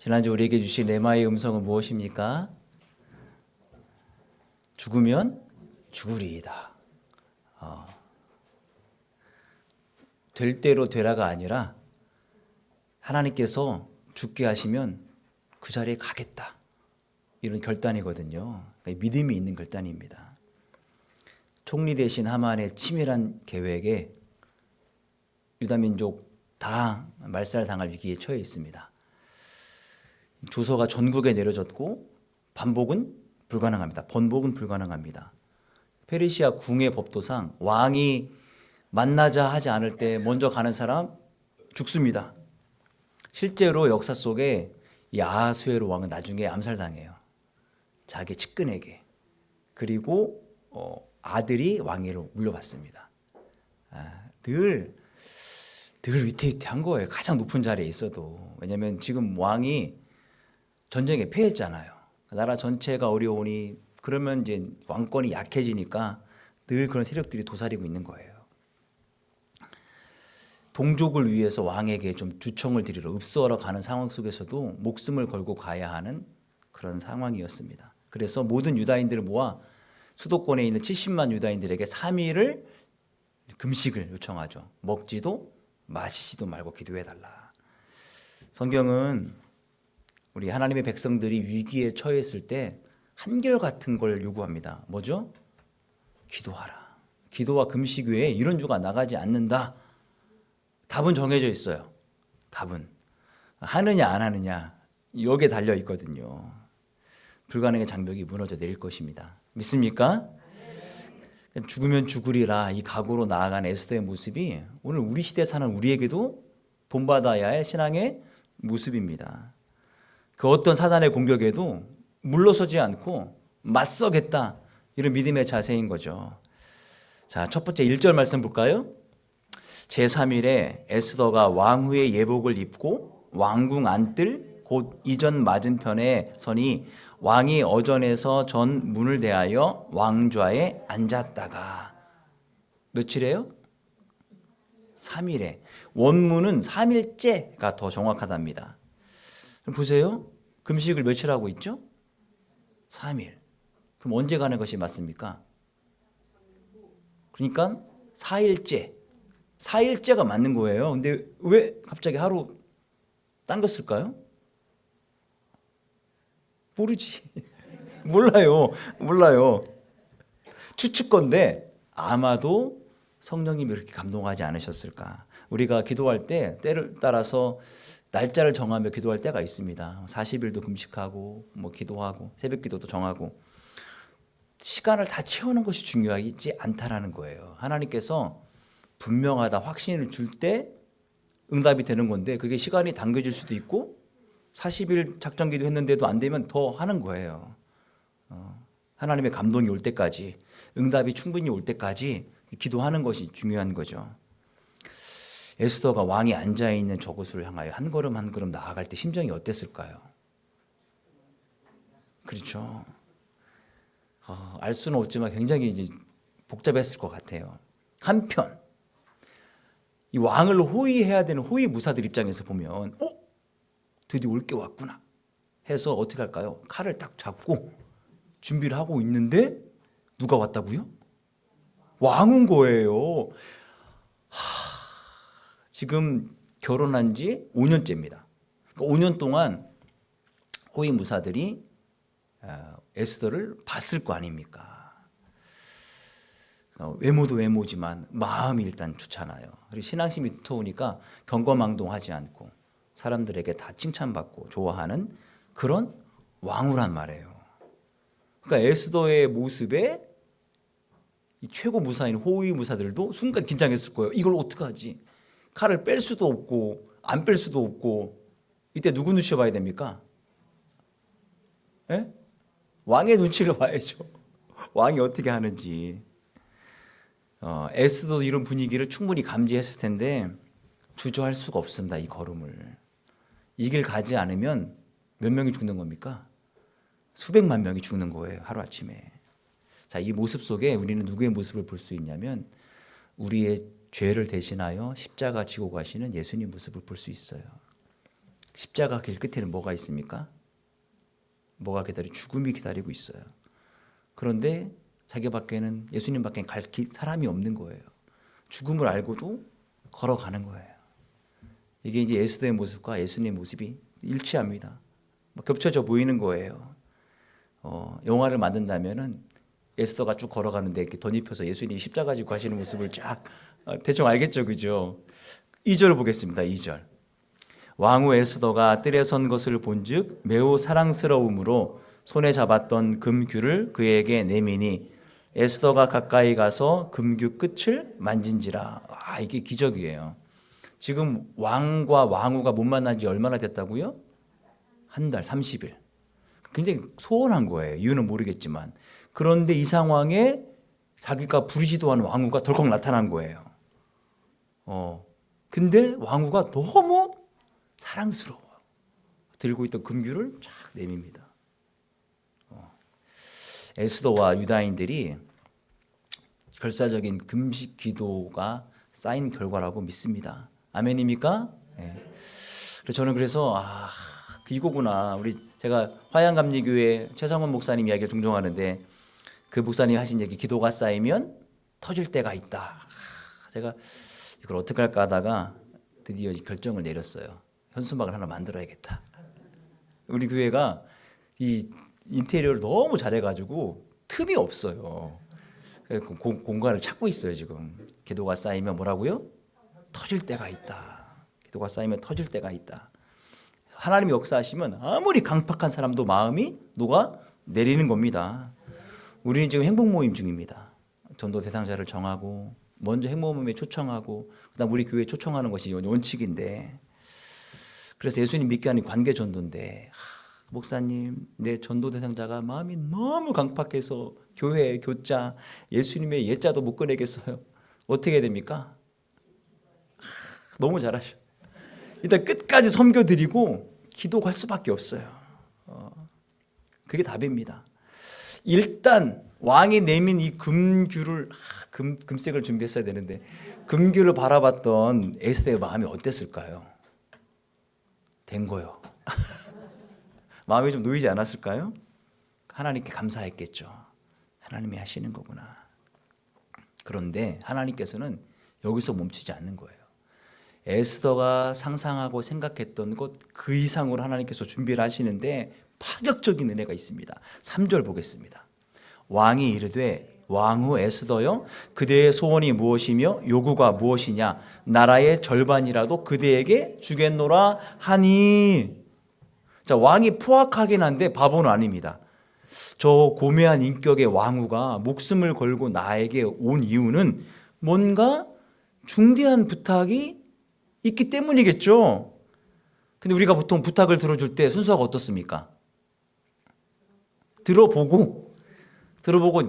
지난주 우리에게 주신 레마의 음성은 무엇입니까? 죽으면 죽으리이다. 될 대로 되라가 아니라 하나님께서 죽게 하시면 그 자리에 가겠다. 이런 결단이거든요. 그러니까 믿음이 있는 결단입니다. 총리 대신 하만의 치밀한 계획에 유다민족 다 말살당할 위기에 처해 있습니다. 조서가 전국에 내려졌고 반복은 불가능합니다. 번복은 불가능합니다. 페르시아 궁의 법도상 왕이 만나자 하지 않을 때 먼저 가는 사람 죽습니다. 실제로 역사 속에 이 아하수에로 왕은 나중에 암살당해요. 자기 측근에게. 그리고 아들이 왕위로 물려받습니다. 늘 위태위태한 거예요. 가장 높은 자리에 있어도. 왜냐하면 지금 왕이 전쟁에 패했잖아요. 나라 전체가 어려우니 그러면 이제 왕권이 약해지니까 늘 그런 세력들이 도사리고 있는 거예요. 동족을 위해서 왕에게 좀 주청을 드리러 읍소하러 가는 상황 속에서도 목숨을 걸고 가야 하는 그런 상황이었습니다. 그래서 모든 유다인들을 모아 수도권에 있는 70만 유다인들에게 3일을 금식을 요청하죠. 먹지도 마시지도 말고 기도해달라. 성경은 우리 하나님의 백성들이 위기에 처했을 때 한결같은 걸 요구합니다. 뭐죠? 기도하라. 기도와 금식 외에 이런 주가 나가지 않는다. 답은 정해져 있어요. 답은 하느냐 안 하느냐 여기에 달려 있거든요. 불가능의 장벽이 무너져 내릴 것입니다. 믿습니까? 죽으면 죽으리라 이 각오로 나아간 에스더의 모습이 오늘 우리 시대에 사는 우리에게도 본받아야 할 신앙의 모습입니다. 그 어떤 사단의 공격에도 물러서지 않고 맞서겠다 이런 믿음의 자세인 거죠. 자, 첫 번째 1절 말씀 볼까요? 제3일에 에스더가 왕후의 예복을 입고 왕궁 안뜰 곧 이전 맞은편에 서니 왕이 어전에서 전 문을 대하여 왕좌에 앉았다가 며칠에요? 3일에. 원문은 3일째가 더 정확하답니다. 보세요. 금식을 며칠 하고 있죠? 3일. 그럼 언제 가는 것이 맞습니까? 그러니까 4일째. 4일째가 맞는 거예요. 근데 왜 갑자기 하루 당겼을까요? 모르지. 몰라요. 추측건데 아마도 성령님이 이렇게 감동하지 않으셨을까. 우리가 기도할 때 때를 따라서 날짜를 정하며 기도할 때가 있습니다. 40일도 금식하고 기도하고 새벽 기도도 정하고 시간을 다 채우는 것이 중요하지 않다라는 거예요. 하나님께서 분명하다 확신을 줄 때 응답이 되는 건데 그게 시간이 당겨질 수도 있고 40일 작전 기도했는데도 안 되면 더 하는 거예요. 하나님의 감동이 올 때까지 응답이 충분히 올 때까지 기도하는 것이 중요한 거죠. 에스더가 왕이 앉아있는 저곳을 향하여 한 걸음 한 걸음 나아갈 때 심정이 어땠을까요? 그렇죠. 알 수는 없지만 굉장히 이제 복잡했을 것 같아요. 한편 이 왕을 호위해야 되는 호위 무사들 입장에서 보면 드디어 올 게 왔구나 해서 어떻게 할까요? 칼을 딱 잡고 준비를 하고 있는데 누가 왔다고요? 왕인 거예요. 지금 결혼한 지 5년째입니다. 그러니까 5년 동안 호위 무사들이 에스더를 봤을 거 아닙니까? 외모도 외모지만 마음이 일단 좋잖아요. 그리고 신앙심이 두터우니까 경거망동하지 않고 사람들에게 다 칭찬받고 좋아하는 그런 왕후란 말이에요. 그러니까 에스더의 모습에 이 최고 무사인 호위 무사들도 순간 긴장했을 거예요. 이걸 어떡하지? 칼을 뺄 수도 없고 안 뺄 수도 없고 이때 누구 눈치 봐야 됩니까? 에? 왕의 눈치를 봐야죠. 왕이 어떻게 하는지. 에스더도 이런 분위기를 충분히 감지했을 텐데 주저할 수가 없습니다. 이 걸음을. 이 길 가지 않으면 몇 명이 죽는 겁니까? 수백만 명이 죽는 거예요. 하루아침에. 자, 이 모습 속에 우리는 누구의 모습을 볼 수 있냐면 우리의 죄를 대신하여 십자가 지고 가시는 예수님 모습을 볼 수 있어요. 십자가 길 끝에는 뭐가 있습니까? 뭐가 죽음이 기다리고 있어요. 그런데 자기밖에는 예수님밖에 갈 사람이 없는 거예요. 죽음을 알고도 걸어가는 거예요. 이게 이제 에스더의 모습과 예수님의 모습이 일치합니다. 겹쳐져 보이는 거예요. 영화를 만든다면은 에스더가 쭉 걸어가는데 이렇게 덧입혀서 예수님이 십자가 지고 가시는 모습을 쫙 대충 알겠죠, 그죠? 2절 보겠습니다. 2절. 왕후 에스더가 뜰에 선 것을 본즉 매우 사랑스러움으로 손에 잡았던 금규를 그에게 내미니 에스더가 가까이 가서 금규 끝을 만진지라. 이게 기적이에요. 지금 왕과 왕후가 못 만난 지 얼마나 됐다고요? 한 달, 30일. 굉장히 소원한 거예요. 이유는 모르겠지만. 그런데 이 상황에 자기가 부르지도 않은 왕후가 덜컥 나타난 거예요. 근데 왕후가 너무 사랑스러워. 들고 있던 금규를 쫙 내밉니다. 에스더와 유다인들이 결사적인 금식 기도가 쌓인 결과라고 믿습니다. 아멘입니까? 네. 저는 그래서 이거구나. 제가 화양감리교회 최상원 목사님 이야기를 종종 하는데 그 목사님이 하신 얘기, 기도가 쌓이면 터질 때가 있다. 제가 이걸 어떻게 할까 하다가 드디어 결정을 내렸어요. 현수막을 하나 만들어야겠다. 우리 교회가 이 인테리어를 너무 잘해가지고 틈이 없어요. 공간을 찾고 있어요 지금. 기도가 쌓이면 뭐라고요? 터질 때가 있다. 기도가 쌓이면 터질 때가 있다. 하나님이 역사하시면 아무리 강팍한 사람도 마음이 녹아 내리는 겁니다. 우리는 지금 행복 모임 중입니다. 전도 대상자를 정하고 먼저 행복 모임에 초청하고 그다음 우리 교회에 초청하는 것이 원칙인데, 그래서 예수님 믿게 하는 관계 전도인데, 목사님, 내 전도 대상자가 마음이 너무 강팍해서 교회, 교자, 예수님의 예자도 못 꺼내겠어요. 어떻게 해야 됩니까? 너무 잘하셔. 일단 끝까지 섬겨드리고 기도할 수밖에 없어요. 그게 답입니다. 일단 왕이 내민 이 금규를, 금색을 준비했어야 되는데 금규를 바라봤던 에스더의 마음이 어땠을까요? 된 거요. 마음이 좀 놓이지 않았을까요? 하나님께 감사했겠죠. 하나님이 하시는 거구나. 그런데 하나님께서는 여기서 멈추지 않는 거예요. 에스더가 상상하고 생각했던 것 그 이상으로 하나님께서 준비를 하시는데 파격적인 은혜가 있습니다. 3절 보겠습니다. 왕이 이르되 왕후 에스더여, 그대의 소원이 무엇이며 요구가 무엇이냐? 나라의 절반이라도 그대에게 주겠노라 하니. 자, 왕이 포악하긴 한데 바보는 아닙니다. 저 고매한 인격의 왕후가 목숨을 걸고 나에게 온 이유는 뭔가 중대한 부탁이 있기 때문이겠죠. 근데 우리가 보통 부탁을 들어줄 때 순서가 어떻습니까? 들어보고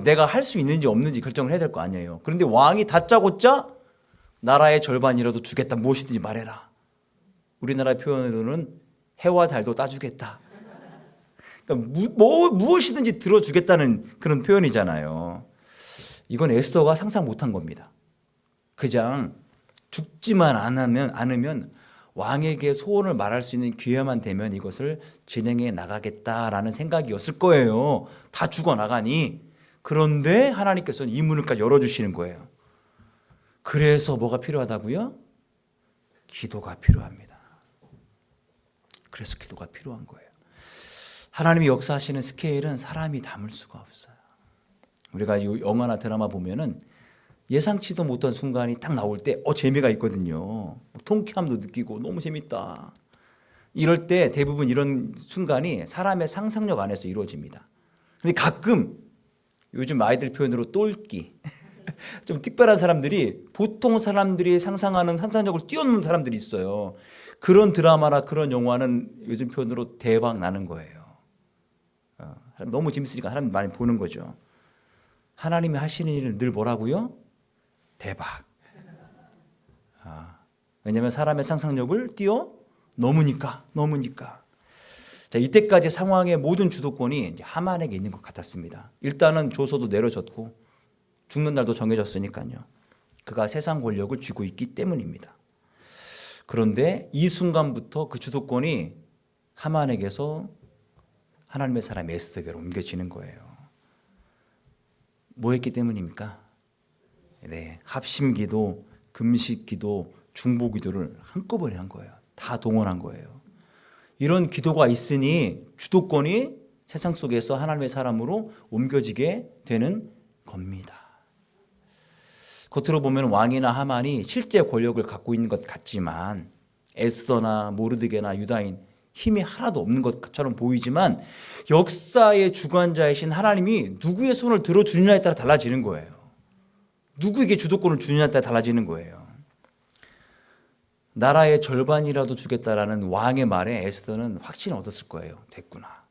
내가 할 수 있는지 없는지 결정을 해야 될 거 아니에요. 그런데 왕이 다짜고짜 나라의 절반이라도 주겠다, 무엇이든지 말해라. 우리나라 표현으로는 해와 달도 따주겠다. 그러니까 무엇이든지 들어주겠다는 그런 표현이잖아요. 이건 에스더가 상상 못한 겁니다. 그냥 죽지만 않으면 왕에게 소원을 말할 수 있는 기회만 되면 이것을 진행해 나가겠다라는 생각이었을 거예요. 다 죽어나가니. 그런데 하나님께서는 이 문을까지 열어주시는 거예요. 그래서 뭐가 필요하다고요? 기도가 필요합니다. 그래서 기도가 필요한 거예요. 하나님이 역사하시는 스케일은 사람이 담을 수가 없어요. 우리가 영화나 드라마 보면은 예상치도 못한 순간이 딱 나올 때 재미가 있거든요. 통쾌함도 느끼고 너무 재밌다. 이럴 때 대부분 이런 순간이 사람의 상상력 안에서 이루어집니다. 근데 가끔 요즘 아이들 표현으로 똘끼, 좀 특별한 사람들이, 보통 사람들이 상상하는 상상력을 뛰어넘는 사람들이 있어요. 그런 드라마나 그런 영화는 요즘 표현으로 대박 나는 거예요. 너무 재밌으니까 사람들이 많이 보는 거죠. 하나님이 하시는 일은 늘 뭐라고요? 대박. 왜냐하면 사람의 상상력을 뛰어넘으니까. 자, 이때까지 상황의 모든 주도권이 이제 하만에게 있는 것 같았습니다. 일단은 조서도 내려졌고 죽는 날도 정해졌으니까요. 그가 세상 권력을 쥐고 있기 때문입니다. 그런데 이 순간부터 그 주도권이 하만에게서 하나님의 사람 에스더에게로 옮겨지는 거예요. 뭐 했기 때문입니까? 네, 합심기도, 금식기도, 중보기도를 한꺼번에 한 거예요. 다 동원한 거예요. 이런 기도가 있으니 주도권이 세상 속에서 하나님의 사람으로 옮겨지게 되는 겁니다. 겉으로 보면 왕이나 하만이 실제 권력을 갖고 있는 것 같지만 에스더나 모르드게나 유다인 힘이 하나도 없는 것처럼 보이지만 역사의 주관자이신 하나님이 누구의 손을 들어주느냐에 따라 달라지는 거예요. 누구에게 주도권을 주느냐에 따라 달라지는 거예요. 나라의 절반이라도 주겠다라는 왕의 말에 에스더는 확신을 얻었을 거예요. 됐구나.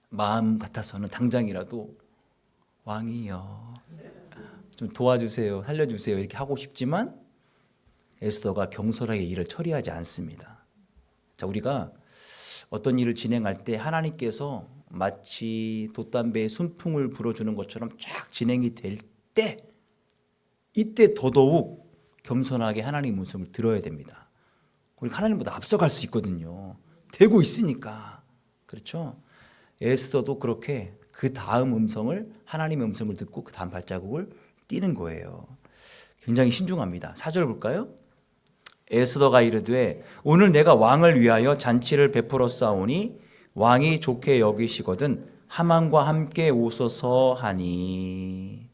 마음 같아서는 당장이라도 왕이여 좀 도와주세요, 살려주세요 이렇게 하고 싶지만 에스더가 경솔하게 일을 처리하지 않습니다. 자, 우리가 어떤 일을 진행할 때 하나님께서 마치 돛담배에 순풍을 불어주는 것처럼 쫙 진행이 될 때 이때 더더욱 겸손하게 하나님의 말씀을 들어야 됩니다. 우리가 하나님보다 앞서갈 수 있거든요. 되고 있으니까. 그렇죠? 에스더도 그렇게 그 다음 음성을 하나님의 음성을 듣고 그 다음 발자국을 띄는 거예요. 굉장히 신중합니다. 4절 볼까요? 에스더가 이르되 오늘 내가 왕을 위하여 잔치를 베풀어 싸우니 왕이 좋게 여기시거든 하만과 함께 오소서 하니.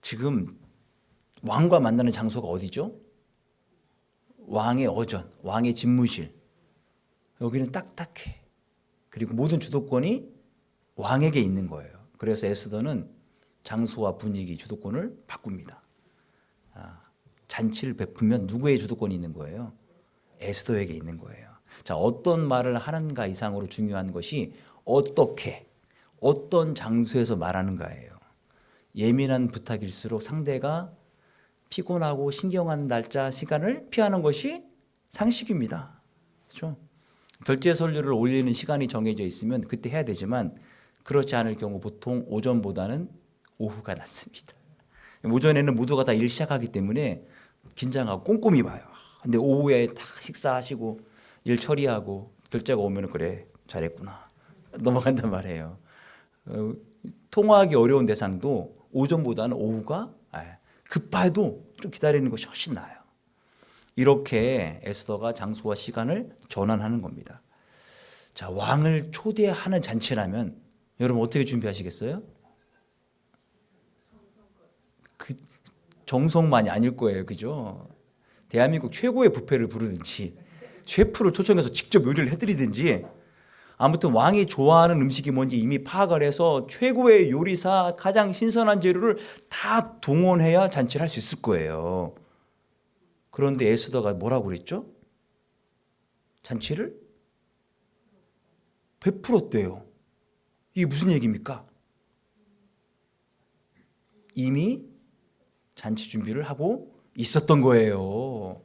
지금 왕과 만나는 장소가 어디죠? 왕의 어전, 왕의 집무실. 여기는 딱딱해. 그리고 모든 주도권이 왕에게 있는 거예요. 그래서 에스더는 장소와 분위기, 주도권을 바꿉니다. 잔치를 베풀면 누구의 주도권이 있는 거예요? 에스더에게 있는 거예요. 자, 어떤 말을 하는가 이상으로 중요한 것이 어떻게, 어떤 장소에서 말하는가예요. 예민한 부탁일수록 상대가 피곤하고 신경한 날짜, 시간을 피하는 것이 상식입니다. 그렇죠? 결제 서류를 올리는 시간이 정해져 있으면 그때 해야 되지만 그렇지 않을 경우 보통 오전보다는 오후가 낫습니다. 오전에는 모두가 다 일 시작하기 때문에 긴장하고 꼼꼼히 봐요. 근데 오후에 다 식사하시고 일 처리하고 결제가 오면 그래 잘했구나 넘어간단 말이에요. 통화하기 어려운 대상도 오전보다는 오후가 급해도 좀 기다리는 것이 훨씬 나아요. 이렇게 에스더가 장소와 시간을 전환하는 겁니다. 자, 왕을 초대하는 잔치라면 여러분 어떻게 준비하시겠어요? 그 정성만이 아닐 거예요. 그죠? 대한민국 최고의 뷔페를 부르든지 셰프를 초청해서 직접 요리를 해드리든지 아무튼 왕이 좋아하는 음식이 뭔지 이미 파악을 해서 최고의 요리사, 가장 신선한 재료를 다 동원해야 잔치를 할 수 있을 거예요. 그런데 에스더가 뭐라고 그랬죠? 잔치를 베풀었대요. 이게 무슨 얘기입니까? 이미 잔치 준비를 하고 있었던 거예요.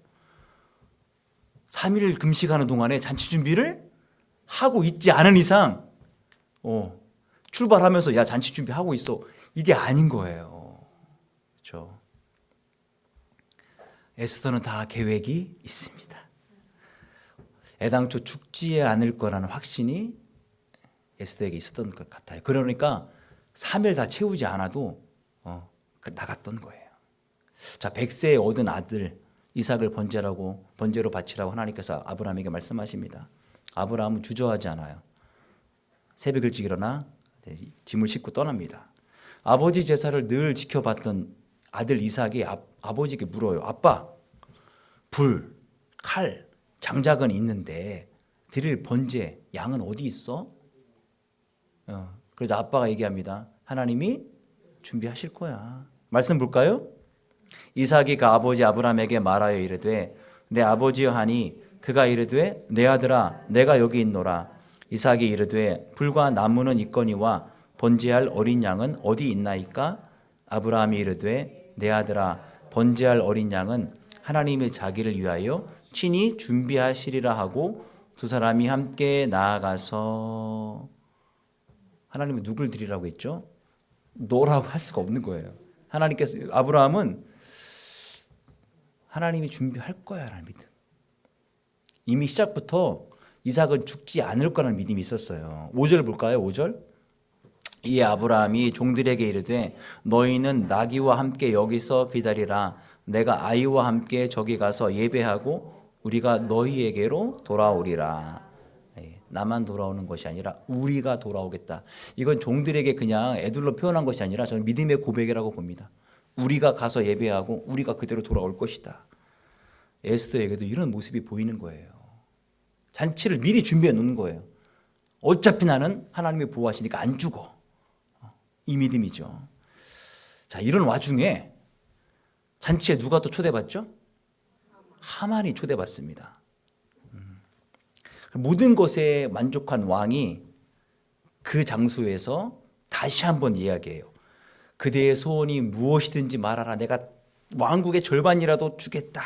3일 금식하는 동안에 잔치 준비를 하고 있지 않은 이상 출발하면서 야 잔치 준비하고 있어 이게 아닌 거예요. 그렇죠? 에스더는 다 계획이 있습니다. 애당초 죽지 않을 거라는 확신이 에스더에게 있었던 것 같아요. 그러니까 3일 다 채우지 않아도 나갔던 거예요. 자, 100세에 얻은 아들 이삭을 번제로 바치라고 하나님께서 아브라함에게 말씀하십니다. 아브라함은 주저하지 않아요. 새벽 일찍 일어나 짐을 싣고 떠납니다. 아버지 제사를 늘 지켜봤던 아들 이삭이 아버지에게 물어요. 아빠, 불, 칼, 장작은 있는데 드릴 번제, 양은 어디 있어? 그래서 아빠가 얘기합니다. 하나님이 준비하실 거야. 말씀 볼까요? 이삭이 그 아버지 아브라함에게 말하여 이르되 내 아버지여 하니 그가 이르되 내 아들아 내가 여기 있노라. 이삭이 이르되 불과 나무는 있거니와 번제할 어린 양은 어디 있나이까? 아브라함이 이르되 내 아들아 번제할 어린 양은 하나님의 자기를 위하여 친히 준비하시리라 하고 두 사람이 함께 나아가서 하나님은 누굴 드리라고 했죠? 너라고 할 수가 없는 거예요. 하나님께서 아브라함은 하나님이 준비할 거야 라는 믿음. 이미 시작부터 이삭은 죽지 않을 거라는 믿음이 있었어요. 5절 볼까요? 5절. 이에 아브라함이 종들에게 이르되 너희는 나귀와 함께 여기서 기다리라. 내가 아이와 함께 저기 가서 예배하고 우리가 너희에게로 돌아오리라. 나만 돌아오는 것이 아니라 우리가 돌아오겠다. 이건 종들에게 그냥 애들로 표현한 것이 아니라 저는 믿음의 고백이라고 봅니다. 우리가 가서 예배하고 우리가 그대로 돌아올 것이다. 에스더에게도 이런 모습이 보이는 거예요. 잔치를 미리 준비해 놓는 거예요. 어차피 나는 하나님이 보호하시니까 안 죽어. 이 믿음이죠. 자, 이런 와중에 잔치에 누가 또 초대받죠? 하만이 초대받습니다. 모든 것에 만족한 왕이 그 장소에서 다시 한번 이야기해요. 그대의 소원이 무엇이든지 말하라. 내가 왕국의 절반이라도 주겠다.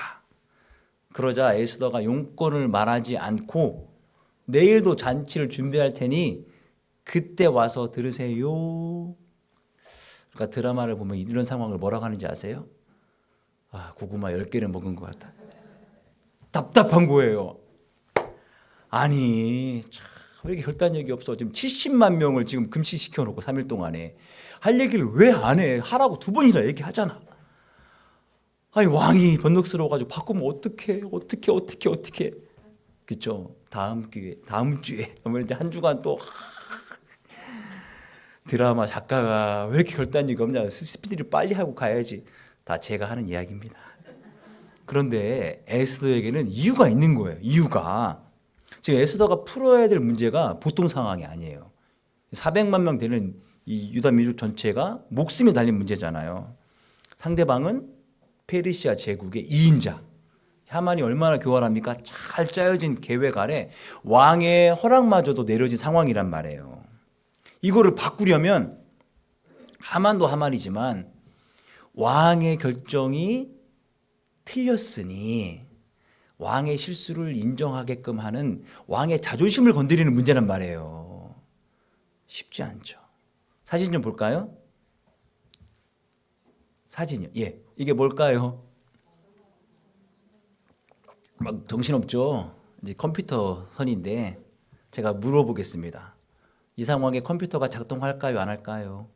그러자 에스더가 용건을 말하지 않고 내일도 잔치를 준비할 테니 그때 와서 들으세요. 그러니까 드라마를 보면 이런 상황을 뭐라고 하는지 아세요? 고구마 10개를 먹은 것 같다. 답답한 거예요. 아니, 왜 이렇게 결단력이 없어? 지금 70만 명을 지금 금시시켜 놓고 3일 동안에 할 얘기를 왜 안 해? 하라고 2번이나 얘기하잖아. 아니, 왕이 번덕스러워가지고 바꾸면 어떻게? 그쵸? 다음 주에 그러면 이제 한 주간 또 드라마 작가가 왜 이렇게 결단력이 없냐? 스피드를 빨리 하고 가야지. 다 제가 하는 이야기입니다. 그런데 에스더에게는 이유가 있는 거예요. 이유가 지금 에스더가 풀어야 될 문제가 보통 상황이 아니에요. 400만 명 되는 이 유다 민족 전체가 목숨이 달린 문제잖아요. 상대방은 페르시아 제국의 2인자. 하만이 얼마나 교활합니까? 잘 짜여진 계획 아래 왕의 허락마저도 내려진 상황이란 말이에요. 이거를 바꾸려면 하만도 하만이지만 왕의 결정이 틀렸으니 왕의 실수를 인정하게끔 하는 왕의 자존심을 건드리는 문제란 말이에요. 쉽지 않죠. 사진 좀 볼까요? 사진이요. 예, 이게 뭘까요? 막 정신없죠. 이제 컴퓨터 선인데 제가 물어보겠습니다. 이 상황에 컴퓨터가 작동할까요? 안 할까요?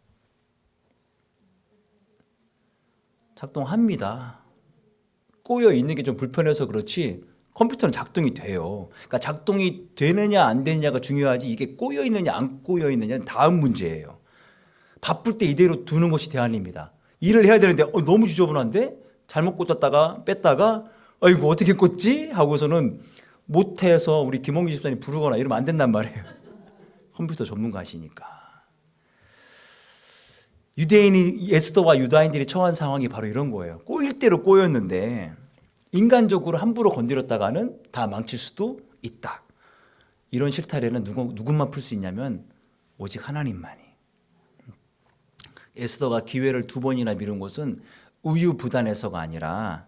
작동합니다. 꼬여 있는 게 좀 불편해서 그렇지 컴퓨터는 작동이 돼요. 그러니까 작동이 되느냐 안 되느냐가 중요하지 이게 꼬여 있느냐 안 꼬여 있느냐는 다음 문제예요. 바쁠 때 이대로 두는 것이 대안입니다. 일을 해야 되는데 너무 지저분한데 잘못 꽂았다가 뺐다가 아이고 어떻게 꽂지? 하고서는 못해서 우리 김홍기 집사님 부르거나 이러면 안 된단 말이에요. 컴퓨터 전문가시니까. 유대인이 에스더와 유다인들이 처한 상황이 바로 이런 거예요. 꼬일 대로 꼬였는데 인간적으로 함부로 건드렸다가는 다 망칠 수도 있다. 이런 실타래는 누구만 풀 수 있냐면 오직 하나님만이. 에스더가 기회를 2번이나 미룬 것은 우유부단해서가 아니라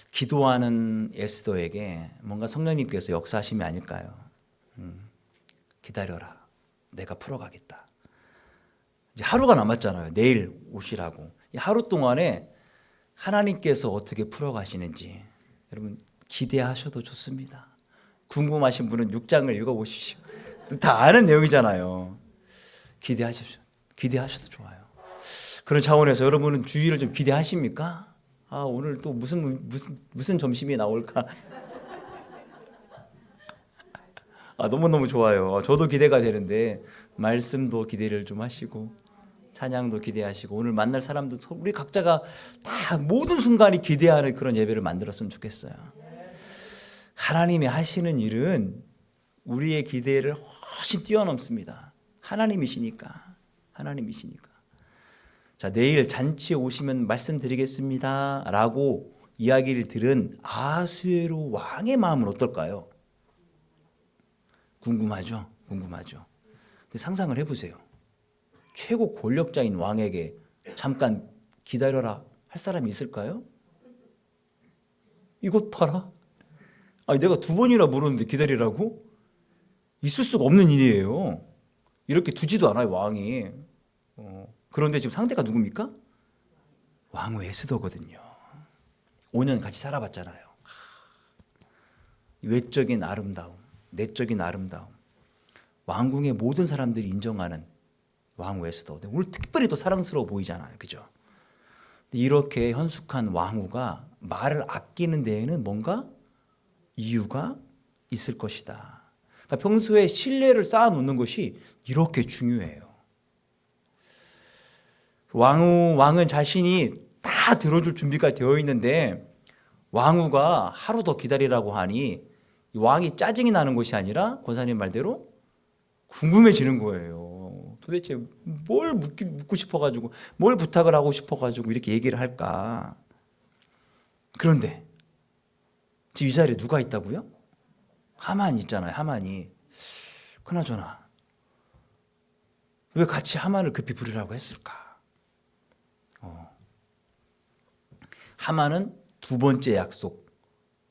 기도하는 에스더에게 뭔가 성령님께서 역사하심이 아닐까요? 기다려라. 내가 풀어가겠다. 이제 하루가 남았잖아요. 내일 오시라고. 이 하루 동안에 하나님께서 어떻게 풀어가시는지 여러분 기대하셔도 좋습니다. 궁금하신 분은 6장을 읽어보십시오. 다 아는 내용이잖아요. 기대하셔도 좋아요. 그런 차원에서 여러분은 주일을 좀 기대하십니까? 오늘 또 무슨 점심이 나올까? 너무너무 좋아요. 저도 기대가 되는데 말씀도 기대를 좀 하시고 찬양도 기대하시고 오늘 만날 사람도 우리 각자가 다 모든 순간이 기대하는 그런 예배를 만들었으면 좋겠어요. 하나님이 하시는 일은 우리의 기대를 훨씬 뛰어넘습니다. 하나님이시니까. 자, 내일 잔치에 오시면 말씀드리겠습니다 라고 이야기를 들은 아수에로 왕의 마음은 어떨까요? 궁금하죠? 근데 상상을 해보세요. 최고 권력자인 왕에게 잠깐 기다려라 할 사람이 있을까요? 이것 봐라. 내가 2번이나 물었는데 기다리라고? 있을 수가 없는 일이에요. 이렇게 두지도 않아요, 왕이. 그런데 지금 상대가 누굽니까? 왕후 에스더거든요. 5년 같이 살아봤잖아요. 외적인 아름다움, 내적인 아름다움, 왕궁의 모든 사람들이 인정하는 왕후 에스더. 오늘 특별히 더 사랑스러워 보이잖아요, 그죠? 이렇게 현숙한 왕후가 말을 아끼는 데에는 뭔가 이유가 있을 것이다. 그러니까 평소에 신뢰를 쌓아놓는 것이 이렇게 중요해요. 왕은 자신이 다 들어줄 준비가 되어 있는데 왕후가 하루 더 기다리라고 하니 왕이 짜증이 나는 것이 아니라 권사님 말대로 궁금해지는 거예요. 도대체 뭘 묻고 싶어가지고 뭘 부탁을 하고 싶어가지고 이렇게 얘기를 할까. 그런데 지금 이 자리에 누가 있다고요? 하만이 있잖아요. 하만이. 그나저나 왜 같이 하만을 급히 부르라고 했을까? 하만은 두 번째 약속,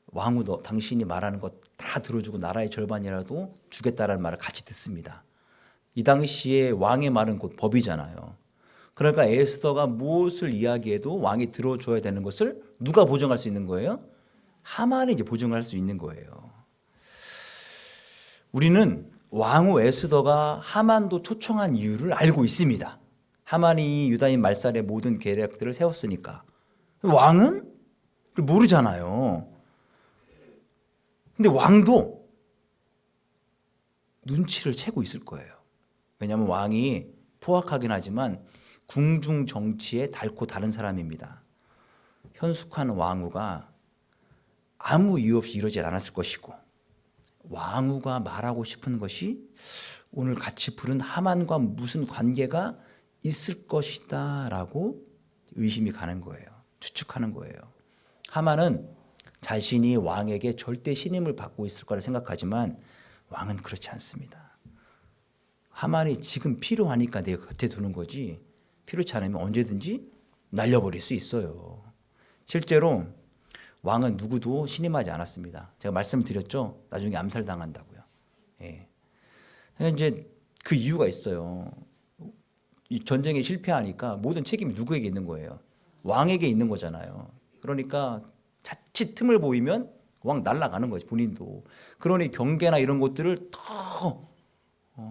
왕후 너 당신이 말하는 것 다 들어주고 나라의 절반이라도 주겠다라는 말을 같이 듣습니다. 이 당시에 왕의 말은 곧 법이잖아요. 그러니까 에스더가 무엇을 이야기해도 왕이 들어줘야 되는 것을 누가 보증할 수 있는 거예요? 하만이 이제 보증할 수 있는 거예요. 우리는 왕후 에스더가 하만도 초청한 이유를 알고 있습니다. 하만이 유다인 말살의 모든 계략들을 세웠으니까. 왕은 모르잖아요. 근데 왕도 눈치를 채고 있을 거예요. 왜냐하면 왕이 포악하긴 하지만 궁중 정치에 닳고 다른 사람입니다. 현숙한 왕후가 아무 이유 없이 이러질 않았을 것이고 왕후가 말하고 싶은 것이 오늘 같이 부른 하만과 무슨 관계가 있을 것이다 라고 의심이 가는 거예요. 추측하는 거예요. 하만은 자신이 왕에게 절대 신임을 받고 있을 거라 생각하지만 왕은 그렇지 않습니다. 하만이 지금 필요하니까 내 곁에 두는 거지 필요치 않으면 언제든지 날려버릴 수 있어요. 실제로 왕은 누구도 신임하지 않았습니다. 제가 말씀드렸죠. 나중에 암살당한다고요. 예. 이제 그 이유가 있어요. 이 전쟁에 실패하니까 모든 책임이 누구에게 있는 거예요? 왕에게 있는 거잖아요. 그러니까 자칫 틈을 보이면 왕 날아가는 거지 본인도. 그러니 경계나 이런 것들을 더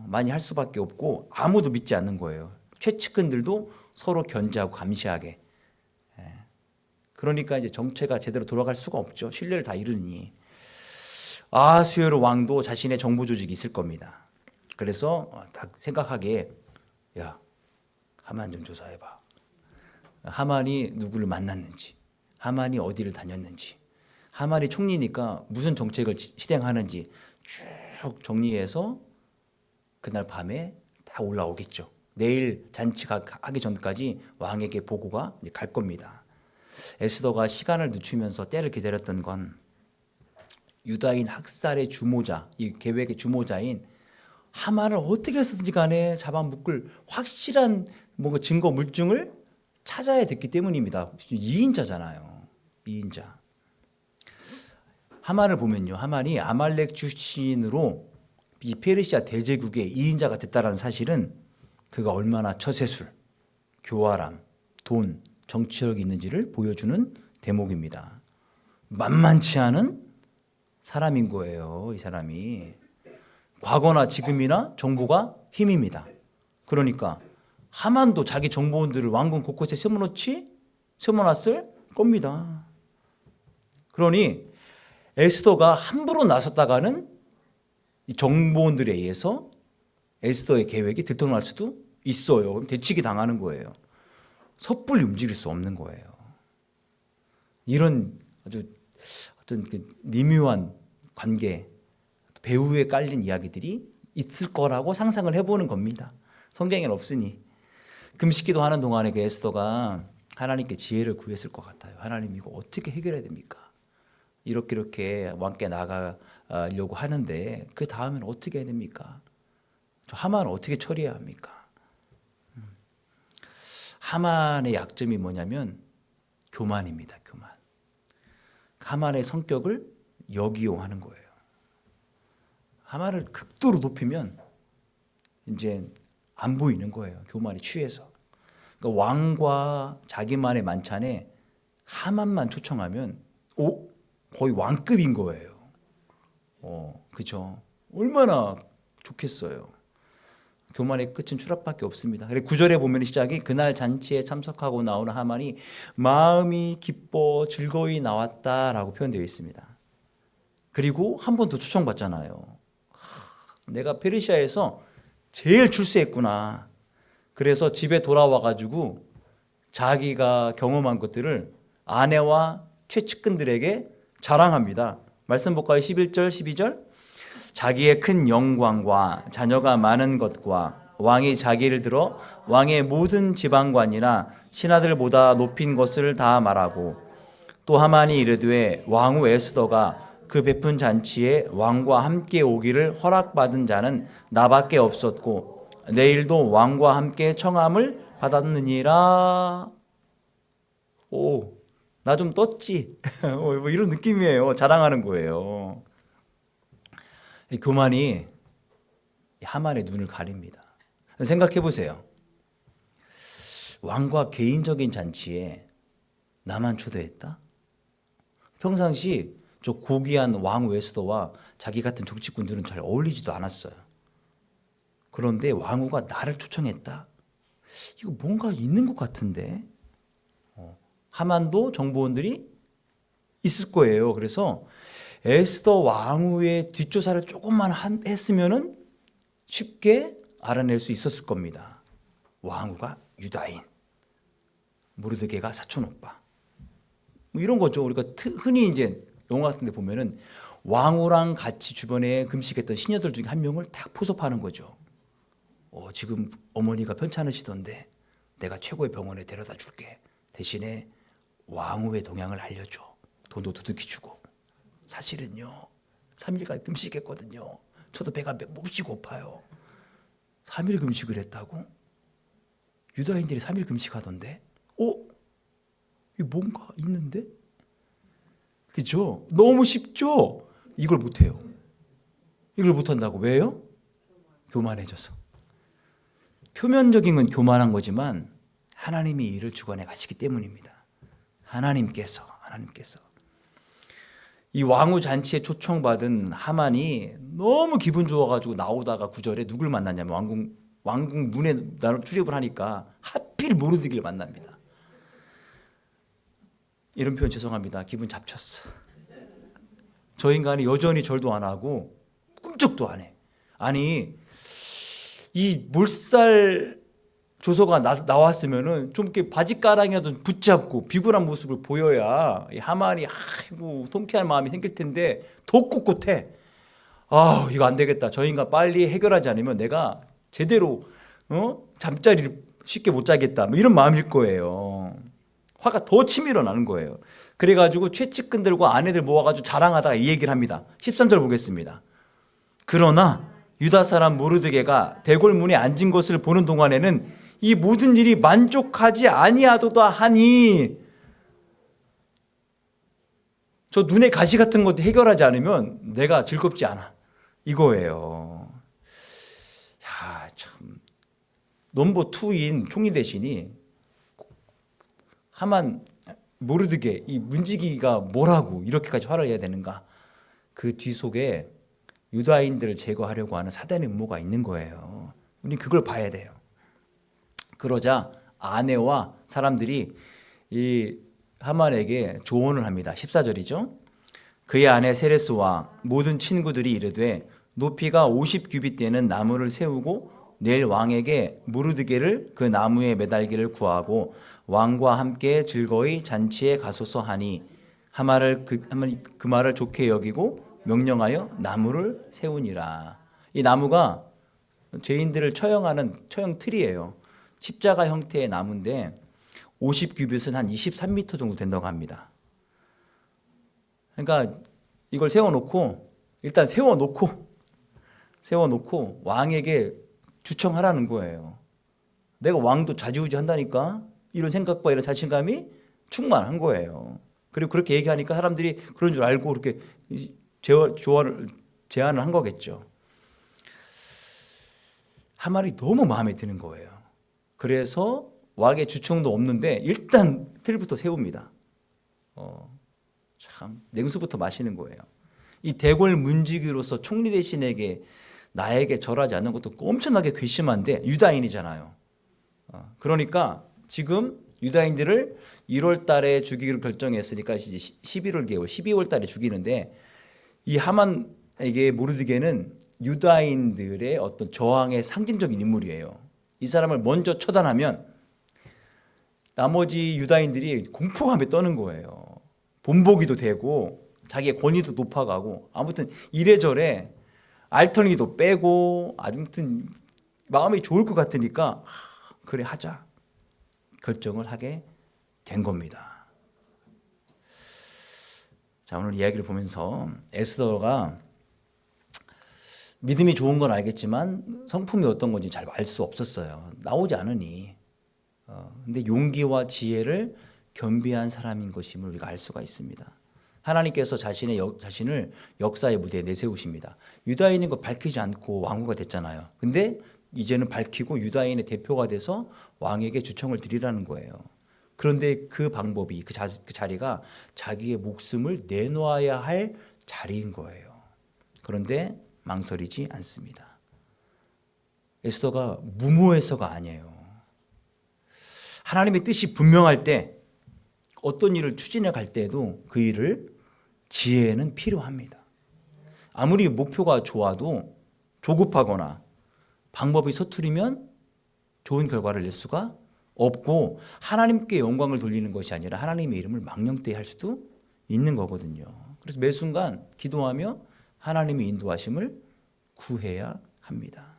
많이 할 수밖에 없고 아무도 믿지 않는 거예요. 최측근들도 서로 견제하고 감시하게. 그러니까 이제 정체가 제대로 돌아갈 수가 없죠. 신뢰를 다 잃으니. 아하수에로 왕도 자신의 정보 조직이 있을 겁니다. 그래서 딱 생각하기에 야 하만 좀 조사해봐. 하만이 누구를 만났는지, 하만이 어디를 다녔는지, 하만이 총리니까 무슨 정책을 실행하는지 쭉 정리해서 그날 밤에 다 올라오겠죠. 내일 잔치가 하기 전까지 왕에게 보고가 갈 겁니다. 에스더가 시간을 늦추면서 때를 기다렸던 건 유다인 학살의 주모자, 이 계획의 주모자인 하만을 어떻게 해서든지 간에 잡아묶을 확실한 뭔가 증거 물증을 찾아야 됐기 때문입니다. 2인자잖아요. 2인자. 하만을 보면요. 하만이 아말렉 출신으로 이 페르시아 대제국의 2인자가 됐다는 사실은 그가 얼마나 처세술, 교활함, 돈, 정치력이 있는지를 보여주는 대목입니다. 만만치 않은 사람인 거예요. 이 사람이. 과거나 지금이나 정보가 힘입니다. 그러니까 하만도 자기 정보원들을 왕궁 곳곳에 세워놨을 겁니다. 그러니 에스더가 함부로 나섰다가는 이 정보원들에 의해서 에스더의 계획이 들통날 수도 있어요. 그럼 대치기 당하는 거예요. 섣불리 움직일 수 없는 거예요. 이런 아주 어떤 그 미묘한 관계, 배후에 깔린 이야기들이 있을 거라고 상상을 해보는 겁니다. 성경에는 없으니. 금식기도 하는 동안에 그 에스더가 하나님께 지혜를 구했을 것 같아요. 하나님 이거 어떻게 해결해야 됩니까? 이렇게 왕께 나가려고 하는데 그 다음엔 어떻게 해야 됩니까? 저 하만을 어떻게 처리해야 합니까? 하만의 약점이 뭐냐면 교만입니다. 교만. 하만의 성격을 역이용하는 거예요. 하만을 극도로 높이면 이제 안 보이는 거예요. 교만에 취해서. 그러니까 왕과 자기만의 만찬에 하만만 초청하면 거의 왕급인 거예요. 그죠? 얼마나 좋겠어요. 교만의 끝은 추락밖에 없습니다. 그리고 9절에 보면 시작이 그날 잔치에 참석하고 나오는 하만이 마음이 기뻐 즐거이 나왔다라고 표현되어 있습니다. 그리고 한 번 더 초청받잖아요. 내가 페르시아에서 제일 출세했구나. 그래서 집에 돌아와 가지고 자기가 경험한 것들을 아내와 최측근들에게 자랑합니다. 말씀 볼까요? 11절, 12절. 자기의 큰 영광과 자녀가 많은 것과 왕이 자기를 들어 왕의 모든 지방관이나 신하들보다 높인 것을 다 말하고 또 하만이 이르되 왕후 에스더가 그 베푼 잔치에 왕과 함께 오기를 허락받은 자는 나밖에 없었고 내일도 왕과 함께 청함을 받았느니라. 나 좀 떴지. 뭐 이런 느낌이에요. 자랑하는 거예요. 교만이 하만의 눈을 가립니다. 생각해 보세요. 왕과 개인적인 잔치에 나만 초대했다? 평상시 저 고귀한 왕후 에스더와 자기 같은 정치꾼들은 잘 어울리지도 않았어요. 그런데 왕후가 나를 초청했다? 이거 뭔가 있는 것 같은데? 하만도 정보원들이 있을 거예요. 그래서 에스더 왕후의 뒷조사를 조금만 했으면은 쉽게 알아낼 수 있었을 겁니다. 왕후가 유다인, 모르드게가 사촌 오빠. 뭐 이런 거죠. 우리가 흔히 이제 영화 같은 데 보면은 왕후랑 같이 주변에 금식했던 시녀들 중에 한 명을 딱 포섭하는 거죠. 지금 어머니가 편찮으시던데 내가 최고의 병원에 데려다 줄게. 대신에 왕후의 동향을 알려줘. 돈도 두둑히 주고. 사실은요 3일간 금식했거든요. 저도 배가 몹시 고파요. 3일 금식을 했다고? 유다인들이 3일 금식하던데? 이 뭔가 있는데? 그죠? 너무 쉽죠? 이걸 못해요. 이걸 못한다고. 왜요? 교만해져서. 표면적인 건 교만한 거지만 하나님이 이를 주관해 가시기 때문입니다. 하나님께서 이 왕후 잔치에 초청받은 하만이 너무 기분 좋아가지고 나오다가 9절에 누굴 만났냐면 왕궁 문에 출입을 하니까 하필 모르드게를 만납니다. 이런 표현 죄송합니다. 기분 잡쳤어. 저 인간이 여전히 절도 안 하고 꿈쩍도 안 해. 아니 이 몰살 조서가 나왔으면은 좀 이렇게 바지가랑이라도 붙잡고 비굴한 모습을 보여야 이 하만이 통쾌한 마음이 생길 텐데 더 꼿꼿해. 이거 안 되겠다. 저 인간 빨리 해결하지 않으면 내가 제대로 잠자리를 쉽게 못 자겠다. 뭐 이런 마음일 거예요. 화가 더 치밀어 나는 거예요. 그래가지고 최측근들과 아내들 모아가지고 자랑하다가 이 얘기를 합니다. 13절 보겠습니다. 그러나 유다 사람 모르드게가 대궐문에 앉은 것을 보는 동안에는 이 모든 일이 만족하지 아니하도다 하니 저 눈에 가시 같은 것도 해결하지 않으면 내가 즐겁지 않아. 이거예요. 참 넘버 2인 총리 대신이 하만 모르드게 이 문지기가 뭐라고 이렇게까지 화를 내야 되는가? 그 뒤속에 유다인들을 제거하려고 하는 사단의 음모가 있는 거예요. 우린 그걸 봐야 돼요. 그러자 아내와 사람들이 이 하만에게 조언을 합니다. 14절이죠. 그의 아내 세레스와 모든 친구들이 이르되 높이가 50규빗 되는 나무를 세우고 내일 왕에게 모르드게를 그 나무에 매달기를 구하고 왕과 함께 즐거이 잔치에 가소서 하니 하만이 그 말을 좋게 여기고 명령하여 나무를 세우니라. 이 나무가 죄인들을 처형하는 처형 틀이에요. 십자가 형태의 나무인데 50규빗은 한 23m 정도 된다고 합니다. 그러니까 이걸 일단 세워놓고 왕에게 주청하라는 거예요. 내가 왕도 좌지우지 한다니까 이런 생각과 이런 자신감이 충만한 거예요. 그리고 그렇게 얘기하니까 사람들이 그런 줄 알고 그렇게 제안을 한 거겠죠. 하만이 너무 마음에 드는 거예요. 그래서 왕의 주청도 없는데 일단 틀부터 세웁니다. 참 냉수부터 마시는 거예요. 이 대궐 문지기로서 총리 대신에게 나에게 절하지 않는 것도 엄청나게 괘씸한데 유다인이잖아요. 그러니까 지금 유다인들을 1월 달에 죽이기로 결정했으니까 이제 11월 개월 12월 달에 죽이는데 이 하만에게 모르드게는 유다인들의 어떤 저항의 상징적인 인물이에요. 이 사람을 먼저 처단하면 나머지 유다인들이 공포감에 떠는 거예요. 본보기도 되고 자기의 권위도 높아가고 아무튼 이래저래 알턴이도 빼고 아무튼 마음이 좋을 것 같으니까 그래 하자 결정을 하게 된 겁니다. 자, 오늘 이야기를 보면서 에스더가 믿음이 좋은 건 알겠지만 성품이 어떤 건지 잘 알 수 없었어요. 나오지 않으니. 근데 용기와 지혜를 겸비한 사람인 것임을 우리가 알 수가 있습니다. 하나님께서 자신을 역사의 무대에 내세우십니다. 유다인인 거 밝히지 않고 왕후가 됐잖아요. 근데 이제는 밝히고 유다인의 대표가 돼서 왕에게 주청을 드리라는 거예요. 그런데 그 방법이 그 자리가 자기의 목숨을 내놓아야 할 자리인 거예요. 그런데 망설이지 않습니다. 에스더가 무모해서가 아니에요. 하나님의 뜻이 분명할 때 어떤 일을 추진해 갈 때에도 그 일을 지혜는 필요합니다. 아무리 목표가 좋아도 조급하거나 방법이 서투르면 좋은 결과를 낼 수가 없고 하나님께 영광을 돌리는 것이 아니라 하나님의 이름을 망령되이 할 수도 있는 거거든요. 그래서 매 순간 기도하며 하나님의 인도하심을 구해야 합니다.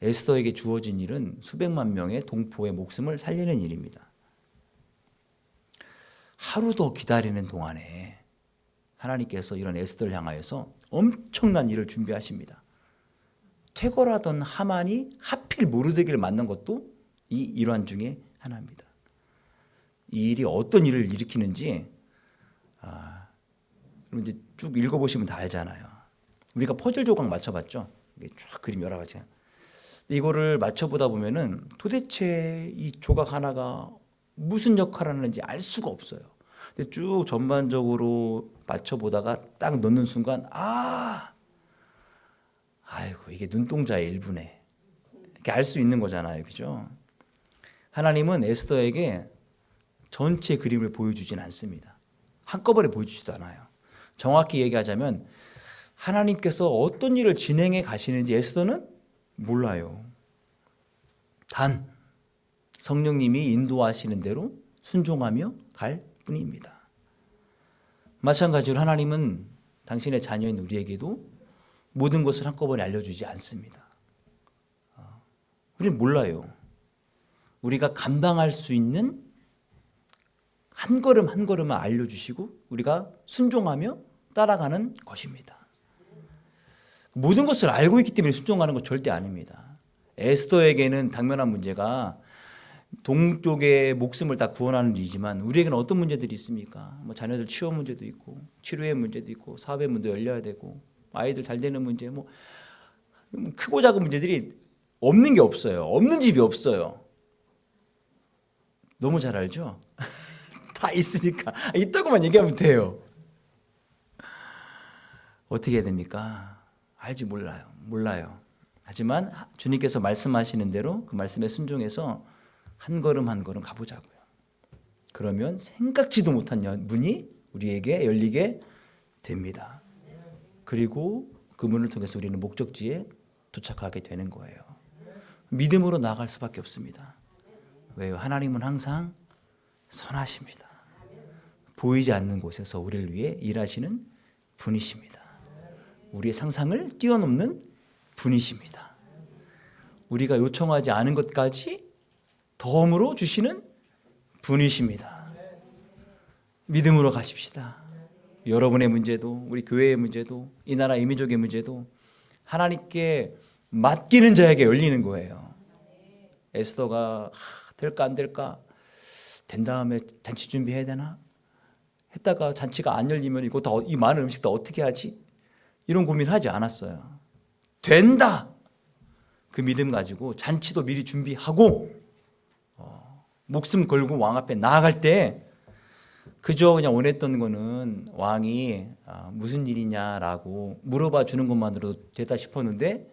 에스더에게 주어진 일은 수백만 명의 동포의 목숨을 살리는 일입니다. 하루 더 기다리는 동안에 하나님께서 이런 에스더를 향하여서 엄청난 일을 준비하십니다. 퇴거라던 하만이 하필 모르드게를 만난 것도 이 일환 중에 하나입니다. 이 일이 어떤 일을 일으키는지 이제 쭉 읽어보시면 다 알잖아요. 우리가 퍼즐 조각 맞춰봤죠. 이게 쫙 그림 여러 가지. 이거를 맞춰보다 보면은 도대체 이 조각 하나가 무슨 역할을 하는지 알 수가 없어요. 근데 쭉 전반적으로 맞춰보다가 딱 넣는 순간 아이고 이게 눈동자의 일부네. 이렇게 알 수 있는 거잖아요. 그죠? 하나님은 에스더에게 전체 그림을 보여주진 않습니다. 한꺼번에 보여주지도 않아요. 정확히 얘기하자면 하나님께서 어떤 일을 진행해 가시는지 에스더는 몰라요. 단 성령님이 인도하시는 대로 순종하며 갈 뿐입니다. 마찬가지로 하나님은 당신의 자녀인 우리에게도 모든 것을 한꺼번에 알려주지 않습니다. 우리는 몰라요. 우리가 감당할 수 있는 한 걸음 한 걸음을 알려주시고 우리가 순종하며 따라가는 것입니다. 모든 것을 알고 있기 때문에 순종하는 것 절대 아닙니다. 에스더에게는 당면한 문제가 동쪽의 목숨을 다 구원하는 일이지만 우리에게는 어떤 문제들이 있습니까? 뭐 자녀들 취업 문제도 있고 치료의 문제도 있고 사업의 문도 열려야 되고 아이들 잘 되는 문제 뭐 크고 작은 문제들이 없는 게 없어요. 없는 집이 없어요. 너무 잘 알죠? 다 있으니까 있다고만 얘기하면 돼요. 어떻게 해야 됩니까? 알지 몰라요. 하지만 주님께서 말씀하시는 대로 그 말씀에 순종해서 한 걸음 한 걸음 가보자고요. 그러면 생각지도 못한 문이 우리에게 열리게 됩니다. 그리고 그 문을 통해서 우리는 목적지에 도착하게 되는 거예요. 믿음으로 나아갈 수밖에 없습니다. 왜요? 하나님은 항상 선하십니다. 보이지 않는 곳에서 우리를 위해 일하시는 분이십니다. 우리의 상상을 뛰어넘는 분이십니다. 우리가 요청하지 않은 것까지 덤으로 주시는 분이십니다. 믿음으로 가십시다. 여러분의 문제도 우리 교회의 문제도 이 나라 이민족의 문제도 하나님께 맡기는 자에게 열리는 거예요. 에스더가 될까 안 될까? 된 다음에 잔치 준비해야 되나? 했다가 잔치가 안 열리면 이거 다 이 많은 음식 다 어떻게 하지? 이런 고민하지 않았어요. 된다. 그 믿음 가지고 잔치도 미리 준비하고 목숨 걸고 왕 앞에 나아갈 때 그저 그냥 원했던 거는 왕이 무슨 일이냐라고 물어봐 주는 것만으로도 됐다 싶었는데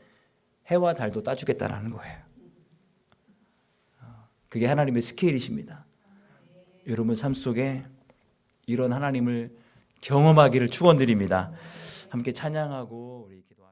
해와 달도 따주겠다라는 거예요. 그게 하나님의 스케일이십니다. 여러분 삶 속에 이런 하나님을 경험하기를 축원드립니다. 함께 찬양하고 우리 기도